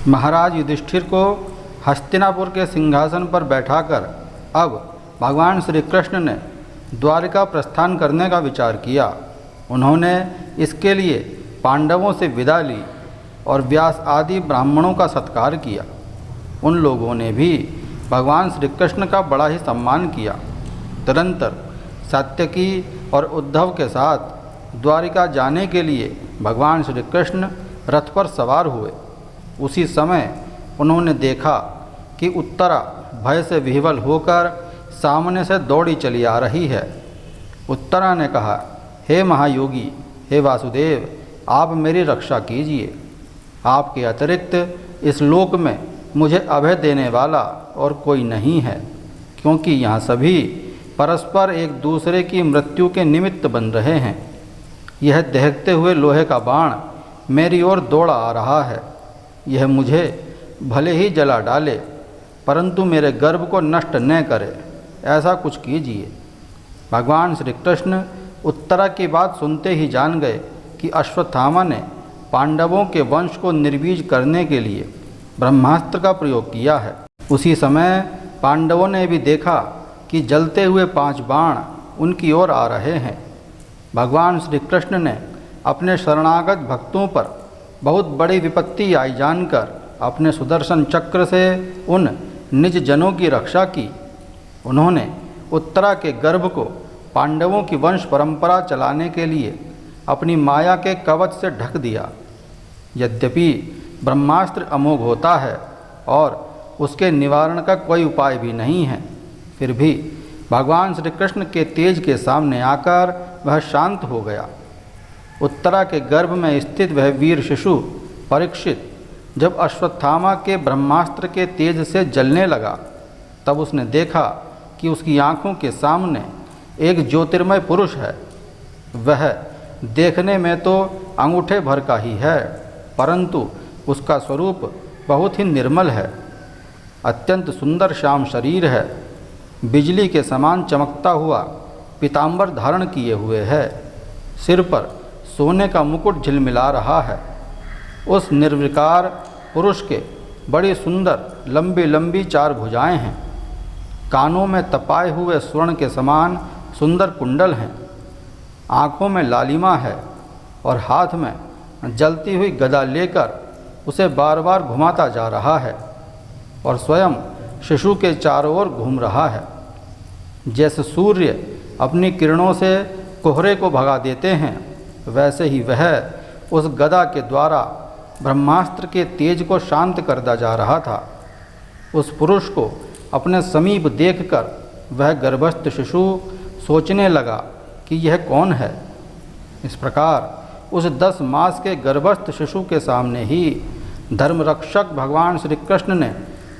महाराज युधिष्ठिर को हस्तिनापुर के सिंहासन पर बैठाकर अब भगवान श्री कृष्ण ने द्वारिका प्रस्थान करने का विचार किया। उन्होंने इसके लिए पांडवों से विदा ली और व्यास आदि ब्राह्मणों का सत्कार किया। उन लोगों ने भी भगवान श्री कृष्ण का बड़ा ही सम्मान किया। तदंतर सात्यकी और उद्धव के साथ द्वारिका जाने के लिए भगवान श्री कृष्ण रथ पर सवार हुए। उसी समय उन्होंने देखा कि उत्तरा भय से विह्वल होकर सामने से दौड़ी चली आ रही है। उत्तरा ने कहा, हे महायोगी, हे वासुदेव, आप मेरी रक्षा कीजिए। आपके अतिरिक्त इस लोक में मुझे अभय देने वाला और कोई नहीं है, क्योंकि यहाँ सभी परस्पर एक दूसरे की मृत्यु के निमित्त बन रहे हैं। यह दहकते हुए लोहे का बाण मेरी ओर दौड़ा आ रहा है। यह मुझे भले ही जला डाले, परंतु मेरे गर्भ को नष्ट न करे, ऐसा कुछ कीजिए। भगवान श्री कृष्ण उत्तरा की बात सुनते ही जान गए कि अश्वत्थामा ने पांडवों के वंश को निर्वीज करने के लिए ब्रह्मास्त्र का प्रयोग किया है। उसी समय पांडवों ने भी देखा कि जलते हुए 5 बाण उनकी ओर आ रहे हैं। भगवान श्री कृष्ण ने अपने शरणागत भक्तों पर बहुत बड़ी विपत्ति आई जानकर अपने सुदर्शन चक्र से उन निज जनों की रक्षा की। उन्होंने उत्तरा के गर्भ को पांडवों की वंश परंपरा चलाने के लिए अपनी माया के कवच से ढक दिया। यद्यपि ब्रह्मास्त्र अमोघ होता है और उसके निवारण का कोई उपाय भी नहीं है, फिर भी भगवान श्री कृष्ण के तेज के सामने आकर वह शांत हो गया। उत्तरा के गर्भ में स्थित वह वीर शिशु परीक्षित जब अश्वत्थामा के ब्रह्मास्त्र के तेज से जलने लगा, तब उसने देखा कि उसकी आँखों के सामने एक ज्योतिर्मय पुरुष है। वह देखने में तो अंगूठे भर का ही है, परंतु उसका स्वरूप बहुत ही निर्मल है। अत्यंत सुंदर श्याम शरीर है, बिजली के समान चमकता हुआ पीताम्बर धारण किए हुए है। सिर पर सोने का मुकुट झिलमिला रहा है। उस निर्विकार पुरुष के बड़ी सुंदर लंबी लंबी 4 भुजाएं हैं। कानों में तपाए हुए स्वर्ण के समान सुंदर कुंडल हैं। आँखों में लालिमा है और हाथ में जलती हुई गदा लेकर उसे बार बार घुमाता जा रहा है और स्वयं शिशु के चारों ओर घूम रहा है। जैसे सूर्य अपनी किरणों से कोहरे को भगा देते हैं, वैसे ही वह उस गदा के द्वारा ब्रह्मास्त्र के तेज को शांत करता जा रहा था। उस पुरुष को अपने समीप देखकर वह गर्भस्थ शिशु सोचने लगा कि यह कौन है। इस प्रकार उस 10 मास के गर्भस्थ शिशु के सामने ही धर्मरक्षक भगवान श्री कृष्ण ने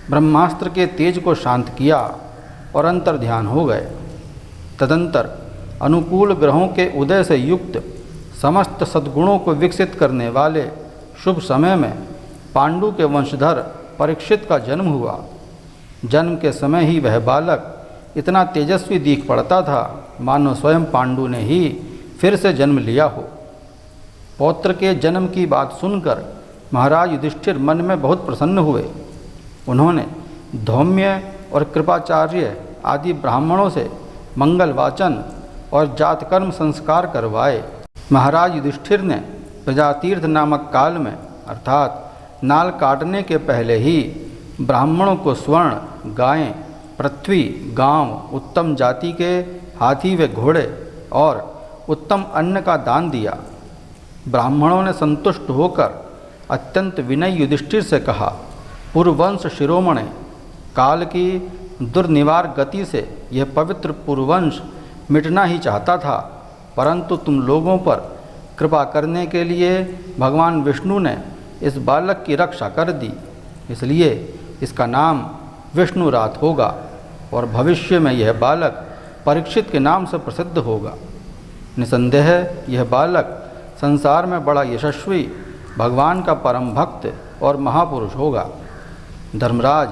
ब्रह्मास्त्र के तेज को शांत किया और अंतर ध्यान हो गए। तदंतर अनुकूल ग्रहों के उदय से युक्त समस्त सद्गुणों को विकसित करने वाले शुभ समय में पांडु के वंशधर परीक्षित का जन्म हुआ। जन्म के समय ही वह बालक इतना तेजस्वी दिख पड़ता था मानो स्वयं पांडु ने ही फिर से जन्म लिया हो। पौत्र के जन्म की बात सुनकर महाराज युधिष्ठिर मन में बहुत प्रसन्न हुए। उन्होंने धौम्य और कृपाचार्य आदि ब्राह्मणों से मंगल वाचन और जातकर्म संस्कार करवाए। महाराज युधिष्ठिर ने प्रजातीर्थ नामक काल में अर्थात नाल काटने के पहले ही ब्राह्मणों को स्वर्ण, गायें, पृथ्वी, गांव, उत्तम जाति के हाथी व घोड़े और उत्तम अन्न का दान दिया। ब्राह्मणों ने संतुष्ट होकर अत्यंत विनय युधिष्ठिर से कहा, पुरुवंश शिरोमणे, काल की दुर्निवार गति से यह पवित्र पुरुवंश मिटना ही चाहता था, परंतु तुम लोगों पर कृपा करने के लिए भगवान विष्णु ने इस बालक की रक्षा कर दी, इसलिए इसका नाम विष्णुरात होगा और भविष्य में यह बालक परीक्षित के नाम से प्रसिद्ध होगा। निसंदेह यह बालक संसार में बड़ा यशस्वी, भगवान का परम भक्त और महापुरुष होगा। धर्मराज,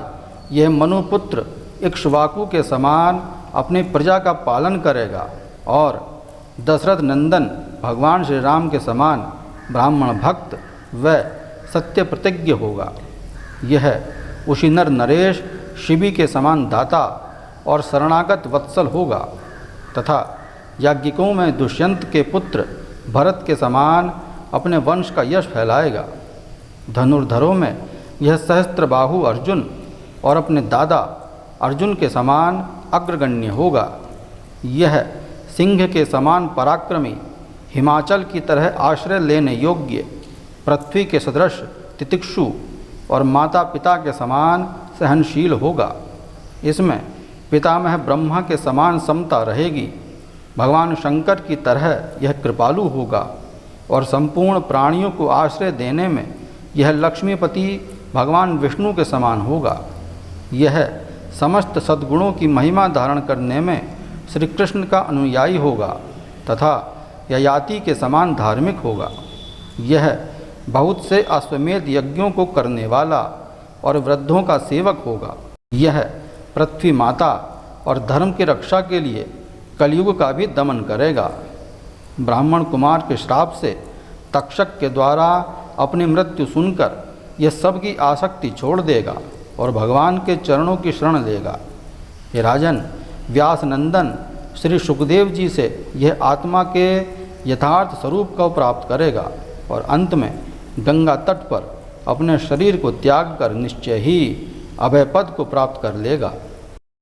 यह मनुपुत्र इक्ष्वाकु के समान अपनी प्रजा का पालन करेगा और दशरथ नंदन भगवान श्री राम के समान ब्राह्मण भक्त व सत्य प्रतिज्ञ होगा। यह उसी नर नरेश शिबी के समान दाता और शरणागत वत्सल होगा तथा याज्ञिकों में दुष्यंत के पुत्र भरत के समान अपने वंश का यश फैलाएगा। धनुर्धरों में यह सहस्त्रबाहु अर्जुन और अपने दादा अर्जुन के समान अग्रगण्य होगा। यह सिंह के समान पराक्रमी, हिमाचल की तरह आश्रय लेने योग्य, पृथ्वी के सदृश तितिक्षु और माता पिता के समान सहनशील होगा। इसमें पितामह ब्रह्मा के समान समता रहेगी। भगवान शंकर की तरह यह कृपालु होगा और संपूर्ण प्राणियों को आश्रय देने में यह लक्ष्मीपति भगवान विष्णु के समान होगा। यह समस्त सद्गुणों की महिमा धारण करने में श्री कृष्ण का अनुयायी होगा तथा ययाति के समान धार्मिक होगा। यह बहुत से अश्वमेध यज्ञों को करने वाला और वृद्धों का सेवक होगा। यह पृथ्वी माता और धर्म की रक्षा के लिए कलयुग का भी दमन करेगा। ब्राह्मण कुमार के श्राप से तक्षक के द्वारा अपनी मृत्यु सुनकर यह सबकी आसक्ति छोड़ देगा और भगवान के चरणों की शरण लेगा। हे राजन, व्यास नंदन श्री सुखदेव जी से यह आत्मा के यथार्थ स्वरूप को प्राप्त करेगा और अंत में गंगा तट पर अपने शरीर को त्याग कर निश्चय ही अभय पद को प्राप्त कर लेगा।